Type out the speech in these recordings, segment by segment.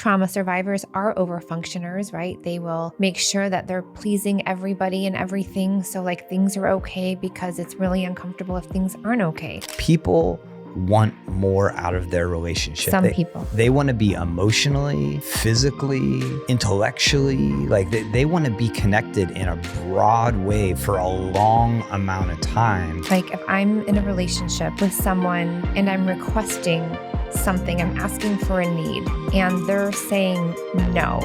trauma survivors are overfunctioners, right? They will make sure that they're pleasing everybody and everything. So like things are okay because it's really uncomfortable if things aren't okay. People want more out of their relationship. People. They want to be emotionally, physically, intellectually, like they want to be connected in a broad way for a long amount of time. Like if I'm in a relationship with someone and I'm requesting something, I'm asking for a need, and they're saying no,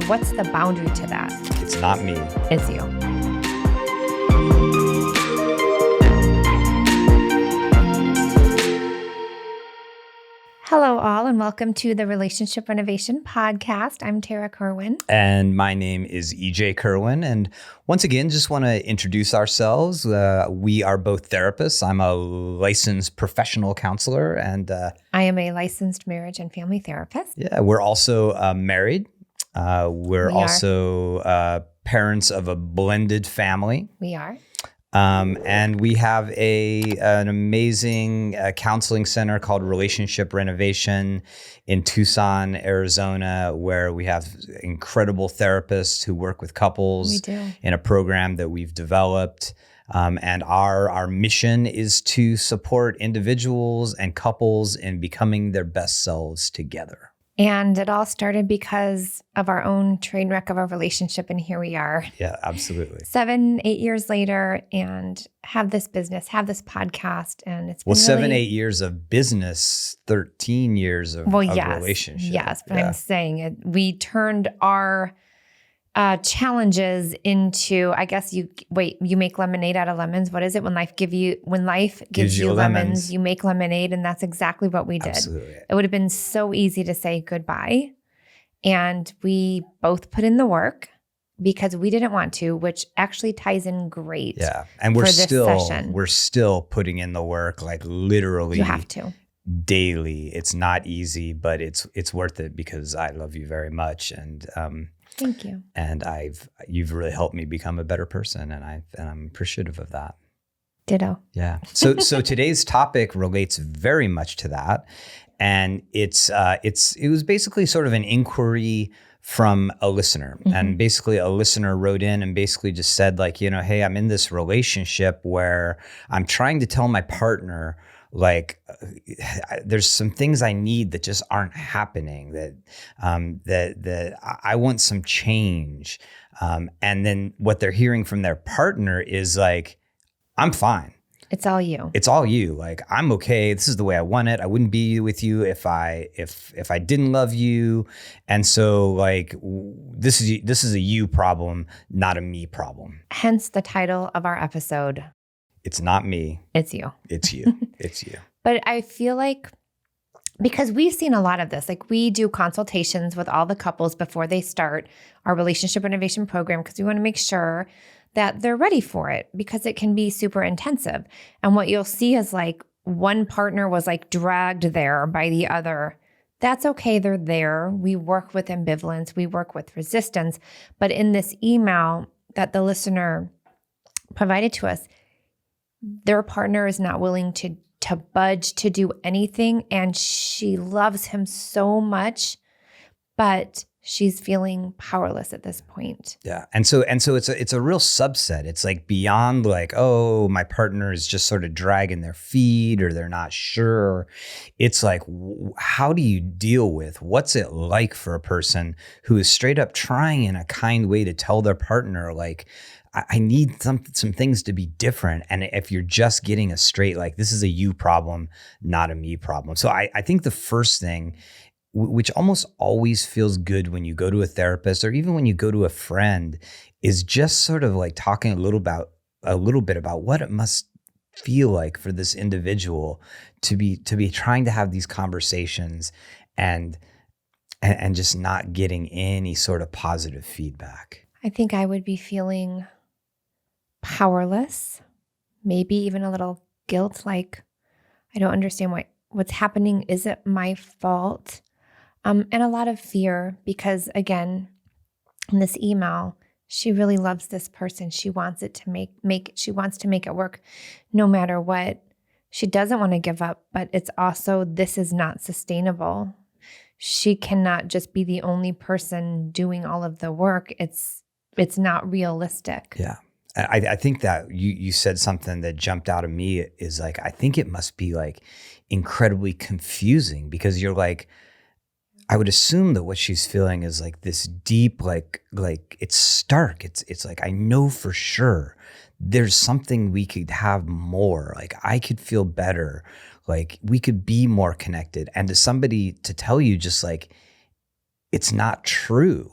what's the boundary to that? It's not me. It's you. Hello, all, and welcome to the Relationship Renovation Podcast. I'm Tarah Kerwin. And my name is EJ Kerwin. And once again, just want to introduce ourselves. We are both therapists. I'm a licensed professional counselor. And I am a licensed marriage and family therapist. Yeah, we're also married. We're also parents of a blended family. We are. And we have an amazing counseling center called Relationship Renovation in Tucson, Arizona, where we have incredible therapists who work with couples in a program that we've developed. And our mission is to support individuals and couples in becoming their best selves together. And it all started because of our own train wreck of our relationship. And here we are. Yeah, absolutely. 7-8 years later, and have this business, have this podcast. And it's been 7-8 years of business, 13 years of relationship. Yes, but I'm saying we turned our challenges into, I guess you make lemonade out of lemons. What is it? When life gives you lemons, you make lemonade. And that's exactly what we did. Absolutely. It would have been so easy to say goodbye. And we both put in the work because we didn't want to, which actually ties in great. Yeah. And we're still putting in the work, like literally. You have to. Daily. It's not easy, but it's worth it because I love you very much. And thank you. And you've really helped me become a better person, and I'm appreciative of that. Ditto. Yeah. So today's topic relates very much to that, and it was basically sort of an inquiry from a listener, and basically a listener wrote in and basically just said, like, hey, I'm in this relationship where I'm trying to tell my partner, like, there's some things I need that just aren't happening, that I want some change. And then what they're hearing from their partner is like, I'm fine. It's all you. It's all you. Like, I'm okay. This is the way I want it. I wouldn't be with you if I didn't love you. And so like, this is a you problem, not a me problem. Hence the title of our episode. It's not me. It's you. It's you. It's you. But I feel like, because we've seen a lot of this, like we do consultations with all the couples before they start our relationship renovation program, because we want to make sure that they're ready for it, because it can be super intensive. And what you'll see is like one partner was like dragged there by the other. That's okay. They're there. We work with ambivalence. We work with resistance. But in this email that the listener provided to us, their partner is not willing to budge, to do anything. And she loves him so much, but she's feeling powerless at this point. Yeah. And so it's a real subset. It's like beyond like, oh, my partner is just sort of dragging their feet or they're not sure. It's like, how do you deal with, what's it like for a person who is straight up trying in a kind way to tell their partner, like, I need some things to be different. And if you're just getting a straight, like, this is a you problem, not a me problem. So I think the first thing, which almost always feels good when you go to a therapist or even when you go to a friend, is just sort of like talking a little bit about what it must feel like for this individual to be trying to have these conversations and just not getting any sort of positive feedback. I think I would be feeling powerless, maybe even a little guilt, like I don't understand what's happening. Is it my fault? And a lot of fear, because again, in this email, she really loves this person. She wants it to she wants to make it work no matter what. She doesn't want to give up, but it's also, this is not sustainable. she cannot just be the only person doing all of the work. It's not realistic. Yeah. I think that you said something that jumped out of me is like, I think it must be like incredibly confusing because you're like, I would assume that what she's feeling is like this deep, like it's stark. It's like, I know for sure there's something we could have more. Like I could feel better. Like we could be more connected. And to somebody to tell you just like, it's not true.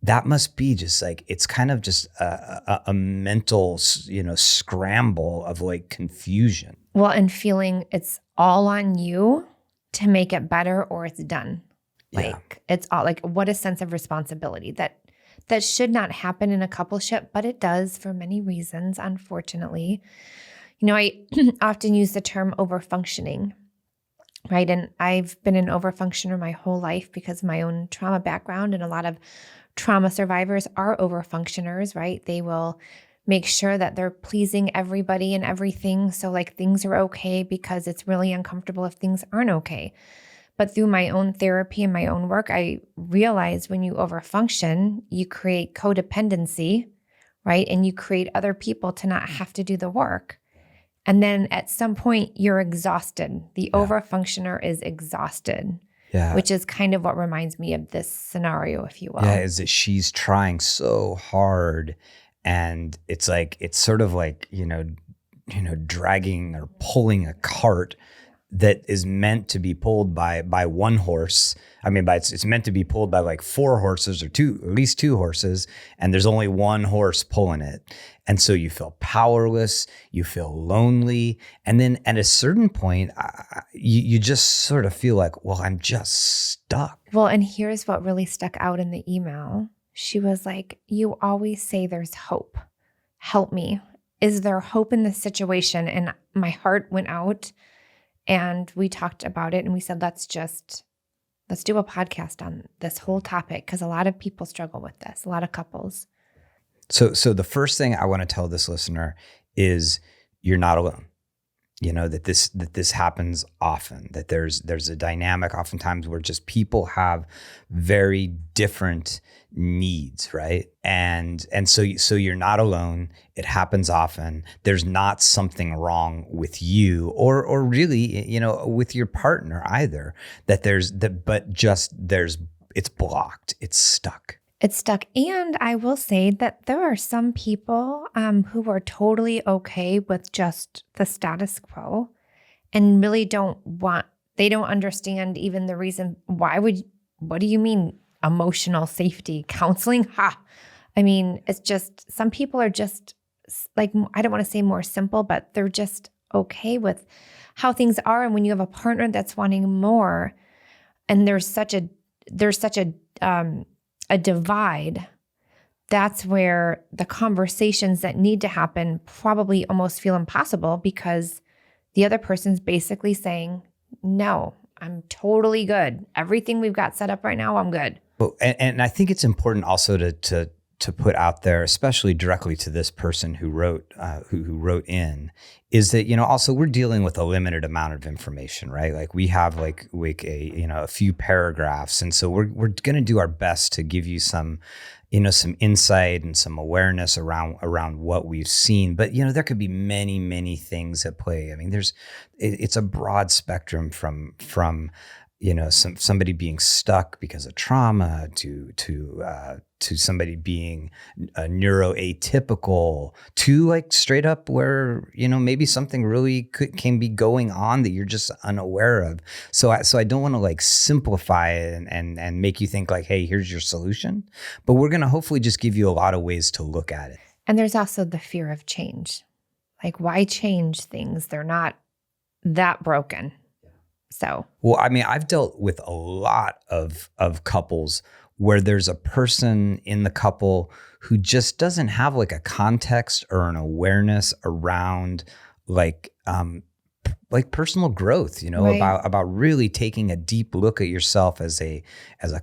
That must be just like, it's kind of just a mental, scramble of like confusion. Well, and feeling it's all on you to make it better or it's done. Like it's all like, what a sense of responsibility that should not happen in a coupleship, but it does for many reasons, unfortunately. I often use the term overfunctioning, right? And I've been an overfunctioner my whole life because of my own trauma background, and a lot of trauma survivors are overfunctioners, right? They will make sure that they're pleasing everybody and everything. So like things are okay because it's really uncomfortable if things aren't okay. But through my own therapy and my own work, I realized when you overfunction, you create codependency, right? And you create other people to not have to do the work. And then at some point, you're exhausted. The overfunctioner is exhausted. Yeah. Which is kind of what reminds me of this scenario, if you will. Yeah, is that she's trying so hard, and it's like it's sort of like dragging or pulling a cart that is meant to be pulled by one horse. I mean, it's meant to be pulled by like 4 horses or at least 2 horses, and there's only one horse pulling it. And so you feel powerless, you feel lonely, and then at a certain point, you just sort of feel like, well, I'm just stuck. Well, and here's what really stuck out in the email. She was like, you always say there's hope. Help me. Is there hope in this situation? And my heart went out. And we talked about it and we said, let's do a podcast on this whole topic because a lot of people struggle with this, a lot of couples. So the first thing I want to tell this listener is you're not alone. That this happens often, that there's a dynamic oftentimes where just people have very different needs, right? And so you're not alone. It happens often. There's not something wrong with you or really, with your partner either, it's blocked. It's stuck. It's stuck. And I will say that there are some people who are totally okay with just the status quo and really they don't understand even the reason what do you mean emotional safety counseling? I mean, it's just, some people are just like, I don't want to say more simple, but they're just okay with how things are. And when you have a partner that's wanting more and there's such a divide, that's where the conversations that need to happen probably almost feel impossible because the other person's basically saying, no, I'm totally good. Everything we've got set up right now, I'm good. Well, and I think it's important also to put out there, especially directly to this person who wrote in, is that also we're dealing with a limited amount of information, right? Like we have like a few paragraphs, and so we're going to do our best to give you some insight and some awareness around what we've seen. But there could be many things at play. I mean, it's a broad spectrum from somebody being stuck because of trauma to somebody being neuroatypical to like straight up where maybe something really can be going on that you're just unaware of. So I don't want to like simplify it and make you think like, hey, here's your solution. But we're gonna hopefully just give you a lot of ways to look at it. And there's also the fear of change. Like, why change things? They're not that broken. So, well, I mean, I've dealt with a lot of couples where there's a person in the couple who just doesn't have like a context or an awareness around like like personal growth, Right. about really taking a deep look at yourself as a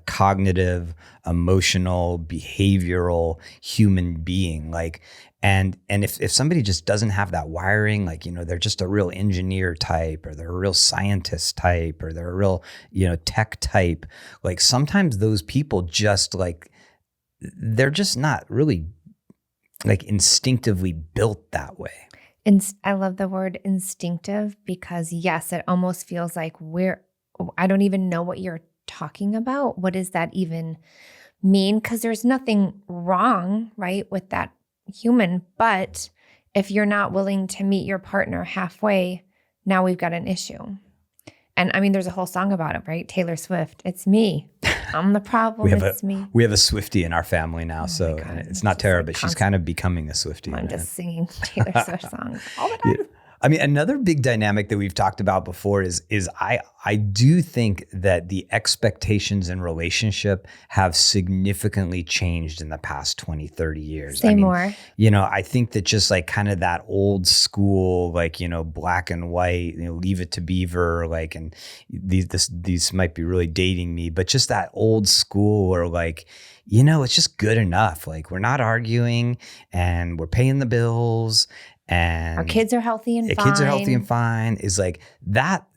cognitive, emotional, behavioral human being. Like, and if somebody just doesn't have that wiring, like, they're just a real engineer type, or they're a real scientist type, or they're a real, tech type, like sometimes those people just like, they're just not really like instinctively built that way. I love the word instinctive because, yes, it almost feels like I don't even know what you're talking about. What does that even mean? Because there's nothing wrong, right, with that human. But if you're not willing to meet your partner halfway, now we've got an issue. And I mean, there's a whole song about it, right? Taylor Swift, it's me. I'm the problem. It's me. We have a Swiftie in our family now. So God, and it's not Tarah, but she's kind of becoming a Swiftie. I'm just singing Taylor Swift songs all the time. I mean, another big dynamic that we've talked about before is I do think that the expectations in relationship have significantly changed in the past 20, 30 years. Say more. I think that just like kind of that old school, like, black and white, Leave It to Beaver, like, and these might be really dating me, but just that old school or like, it's just good enough. Like, we're not arguing and we're paying the bills. And our kids are healthy and fine. Kids are healthy and fine is like that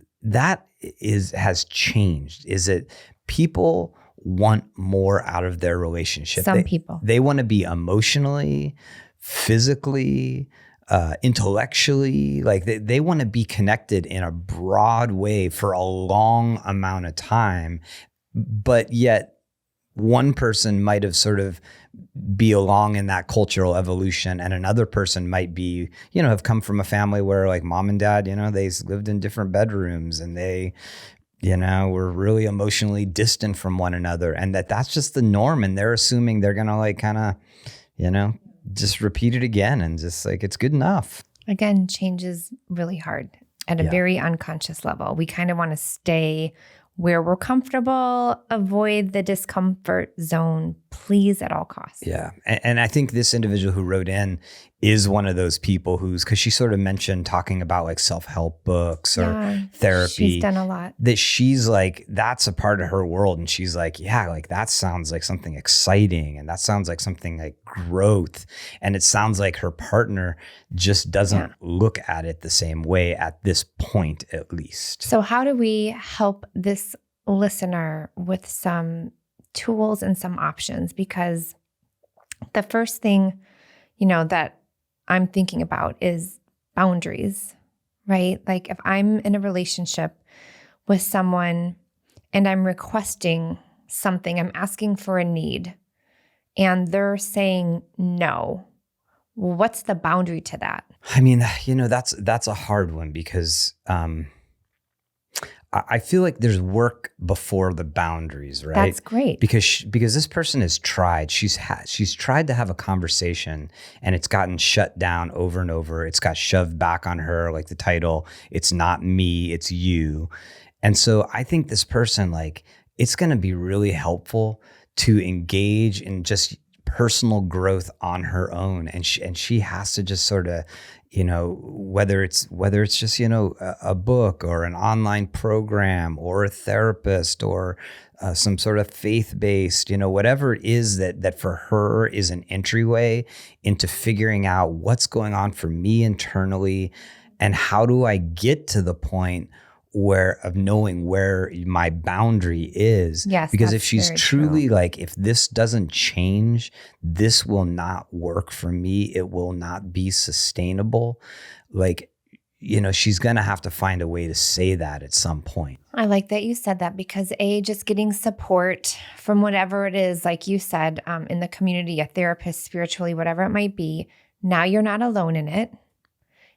has changed. Is it people want more out of their relationship? Some people. They want to be emotionally, physically, intellectually, like they want to be connected in a broad way for a long amount of time, but yet one person might have sort of be along in that cultural evolution, and another person might be, have come from a family where like mom and dad, they lived in different bedrooms and they, were really emotionally distant from one another, and that's just the norm, and they're assuming they're gonna like kind of, just repeat it again and just like it's good enough. Again, change is really hard at a very unconscious level. We kind of want to stay where we're comfortable, avoid the discomfort zone, please, at all costs. Yeah. And I think this individual who wrote in is one of those people because she sort of mentioned talking about like self-help books or therapy. She's done a lot. That she's like, that's a part of her world. And she's like, yeah, like that sounds like something exciting. And that sounds like something like growth. And it sounds like her partner just doesn't look at it the same way at this point, at least. So how do we help this listener with some tools and some options? Because the first thing, that I'm thinking about is boundaries, right? Like if I'm in a relationship with someone and I'm requesting something, I'm asking for a need, and they're saying no, what's the boundary to that? I mean, that's a hard one because I feel like there's work before the boundaries, right? That's great. Because this person has tried. She's tried to have a conversation and it's gotten shut down over and over. It's got shoved back on her, like the title, "It's not me, it's you." And so I think this person, like, it's going to be really helpful to engage in just personal growth on her own, and she has to just sort of, whether it's just, a book or an online program or a therapist or some sort of faith-based, whatever it is that for her is an entryway into figuring out what's going on for me internally and how do I get to the point of knowing where my boundary is. Yes, because if she's truly like, if this doesn't change, this will not work for me. It will not be sustainable. Like, she's going to have to find a way to say that at some point. I like that you said that because just getting support from whatever it is, like you said, in the community, a therapist, spiritually, whatever it might be, now you're not alone in it.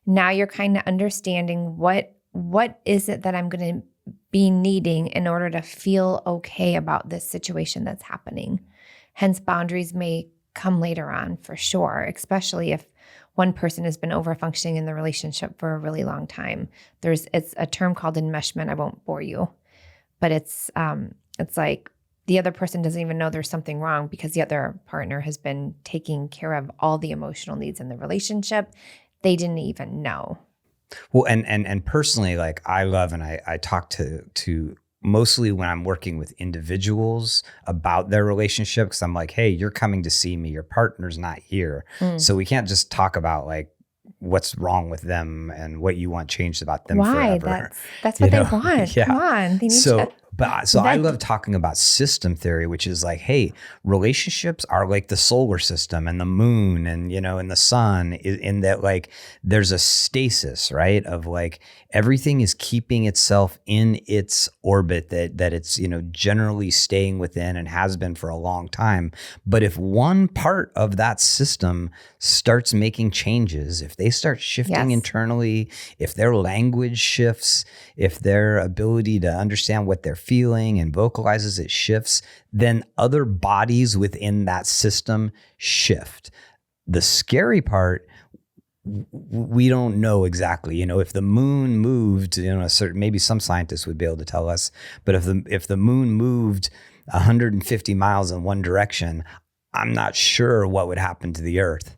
Now you're kind of understanding what is it that I'm going to be needing in order to feel okay about this situation that's happening. Hence, boundaries may come later on for sure, especially if one person has been overfunctioning in the relationship for a really long time. It's a term called enmeshment. I won't bore you, but it's like the other person doesn't even know there's something wrong because the other partner has been taking care of all the emotional needs in the relationship. They didn't even know. Well, and personally, like I love, and I talk to mostly when I'm working with individuals about their relationship, because I'm like, hey, you're coming to see me, your partner's not here. So we can't just talk about like what's wrong with them and what you want changed about them Why? forever. That's You what they know? want. Yeah. Come on. They need to So I vent. love talking about system theory, which is like, hey, relationships are like the solar system and the moon and, and the sun, in that like there's a stasis, right? Of like everything is keeping itself in its orbit that it's, generally staying within and has been for a long time. But if one part of that system starts making changes, if they start shifting Yes. internally, if their language shifts, if their ability to understand what they're feeling and vocalizes it shifts, then other bodies within that system shift. The scary part, we don't know exactly, if the moon moved, maybe some scientists would be able to tell us, but if the moon moved 150 miles in one direction, I'm not sure what would happen to the earth.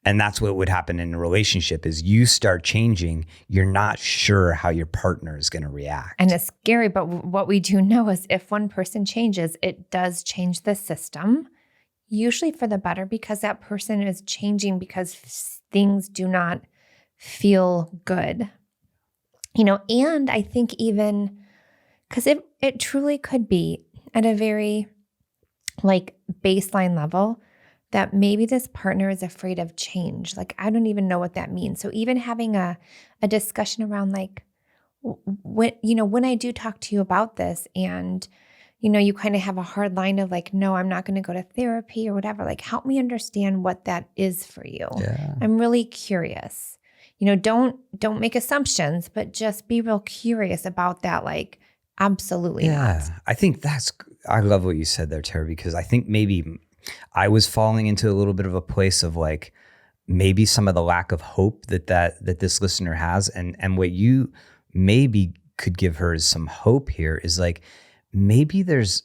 And that's what would happen in a relationship is you start changing. You're not sure how your partner is going to react. And it's scary, but what we do know is if one person changes, it does change the system, usually for the better, because that person is changing because things do not feel good. And I think even because it truly could be at a very like baseline level that maybe this partner is afraid of change. Like, I don't even know what that means. So even having a discussion around like, when I do talk to you about this and, you kind of have a hard line of like, no, I'm not going to go to therapy or whatever. Like, help me understand what that is for you. Yeah. I'm really curious. Don't make assumptions, but just be real curious about that. Like, absolutely not. I think I love what you said there, Tarah, because I think maybe I was falling into a little bit of a place of like maybe some of the lack of hope that this listener has, and what you maybe could give her is some hope here is like maybe there's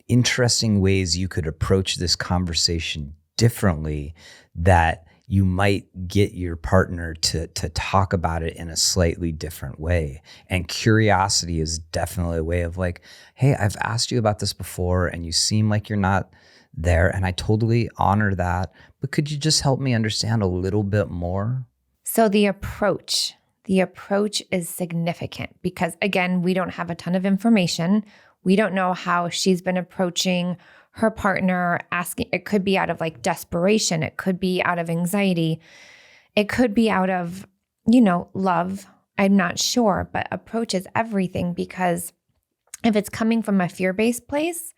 interesting ways you could approach this conversation differently that you might get your partner to talk about it in a slightly different way. And curiosity is definitely a way of like, hey, I've asked you about this before and you seem like you're not there, and I totally honor that, but could you just help me understand a little bit more? So the approach is significant because, again, we don't have a ton of information. We don't know how she's been approaching her partner, asking. It could be out of like desperation. It could be out of anxiety. It could be out of, love. I'm not sure, but approach is everything, because if it's coming from a fear-based place,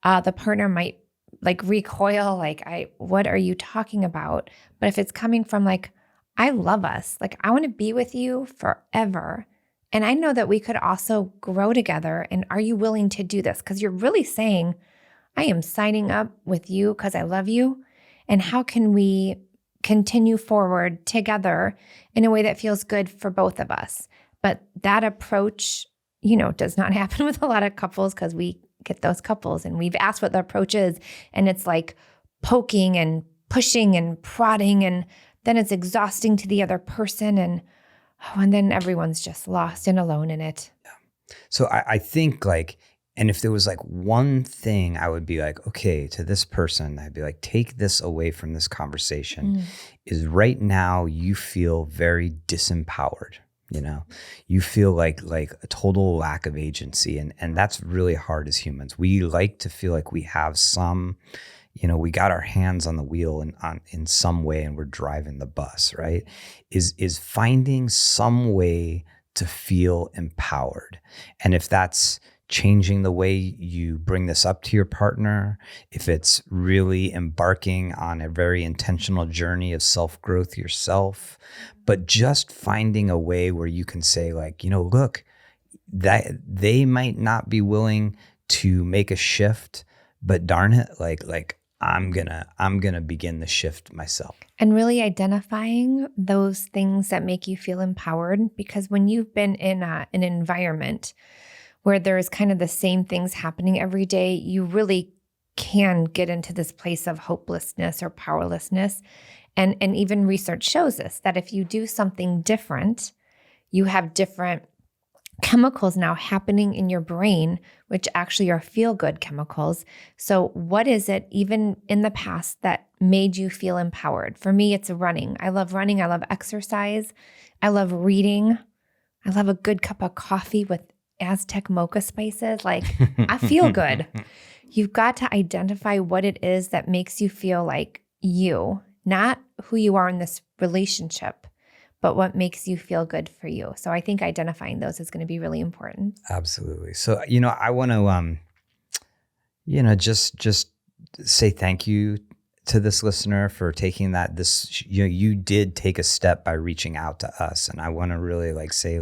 the partner might like recoil, like, what are you talking about? But if it's coming from like, I love us, like, I want to be with you forever. And I know that we could also grow together. And are you willing to do this? Because you're really saying, I am signing up with you because I love you. And how can we continue forward together in a way that feels good for both of us? But that approach, does not happen with a lot of couples because we get those couples and we've asked what the approach is. And it's like poking and pushing and prodding. And then it's exhausting to the other person. And then everyone's just lost and alone in it. So I think like, and if there was like one thing I would be like, okay, to this person, I'd be like, take this away from this conversation is right now you feel very disempowered. You feel like a total lack of agency. And that's really hard as humans. We like to feel like we have some, we got our hands on the wheel in some way and we're driving the bus, right? Is finding some way to feel empowered. And if that's changing the way you bring this up to your partner, if it's really embarking on a very intentional journey of self-growth yourself, but just finding a way where you can say like, look, that they might not be willing to make a shift, but darn it, like I'm gonna begin the shift myself. And really identifying those things that make you feel empowered, because when you've been in an environment where there's kind of the same things happening every day, you really can get into this place of hopelessness or powerlessness. And even research shows this, that if you do something different, you have different chemicals now happening in your brain, which actually are feel-good chemicals. So what is it, even in the past, that made you feel empowered? For me, it's running. I love running. I love exercise. I love reading. I love a good cup of coffee with Aztec mocha spices. Like, I feel good. You've got to identify what it is that makes you feel like you, not who you are in this relationship, but what makes you feel good for you. So I think identifying those is going to be really important. Absolutely. So, I want to, just say thank you to this listener for taking that. You did take a step by reaching out to us. And I want to really say,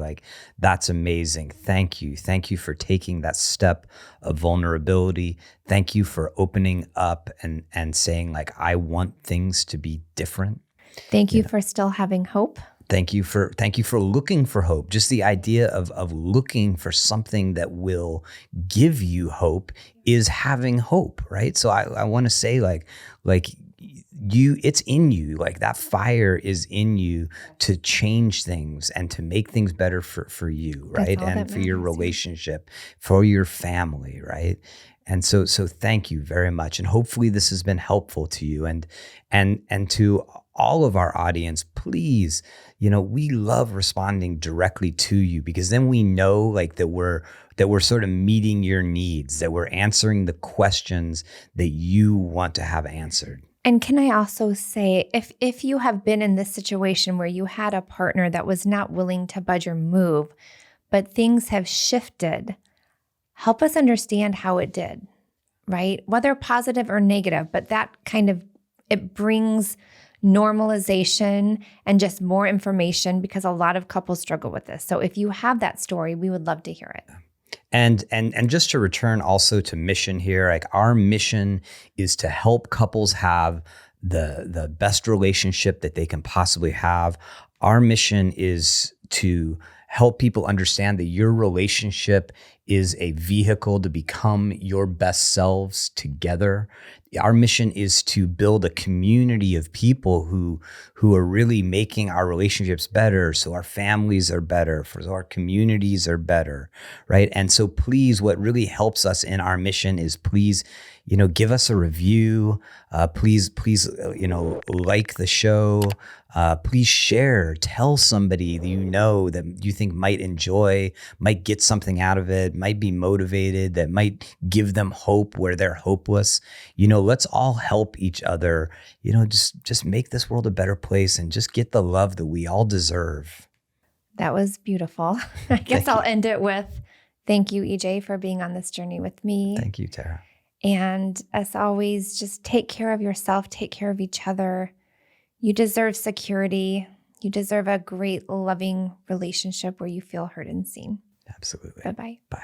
that's amazing. Thank you. Thank you for taking that step of vulnerability. Thank you for opening up and saying, I want things to be different. Thank you for still having hope. Thank you for looking for hope. Just the idea of looking for something that will give you hope is having hope, right? So I want to say it's in you, that fire is in you to change things and to make things better for you, right? And for your relationship, for your family, right? And so thank you very much. And hopefully this has been helpful to you and to all of our audience. Please, we love responding directly to you, because then we know that we're sort of meeting your needs, that we're answering the questions that you want to have answered. And can I also say, if you have been in this situation where you had a partner that was not willing to budge or move, but things have shifted, help us understand how it did, right? Whether positive or negative, but that it brings normalization and just more information, because a lot of couples struggle with this. So if you have that story, we would love to hear it. And just to return also to mission here, our mission is to help couples have the best relationship that they can possibly have. Our mission is to help people understand that your relationship is a vehicle to become your best selves together. Our mission is to build a community of people who are really making our relationships better, so our families are better, so our communities are better, right? And so please, what really helps us in our mission is please, give us a review. Please, like the show. Please share. Tell somebody that that you think might enjoy, might get something out of it, might be motivated, that might give them hope where they're hopeless. Let's all help each other. Just make this world a better place and just get the love that we all deserve. That was beautiful. I guess I'll end it with thank you, EJ, for being on this journey with me. Thank you, Tarah. And as always, just take care of yourself, take care of each other. You deserve security. You deserve a great, loving relationship where you feel heard and seen. Absolutely. Bye-bye. Bye.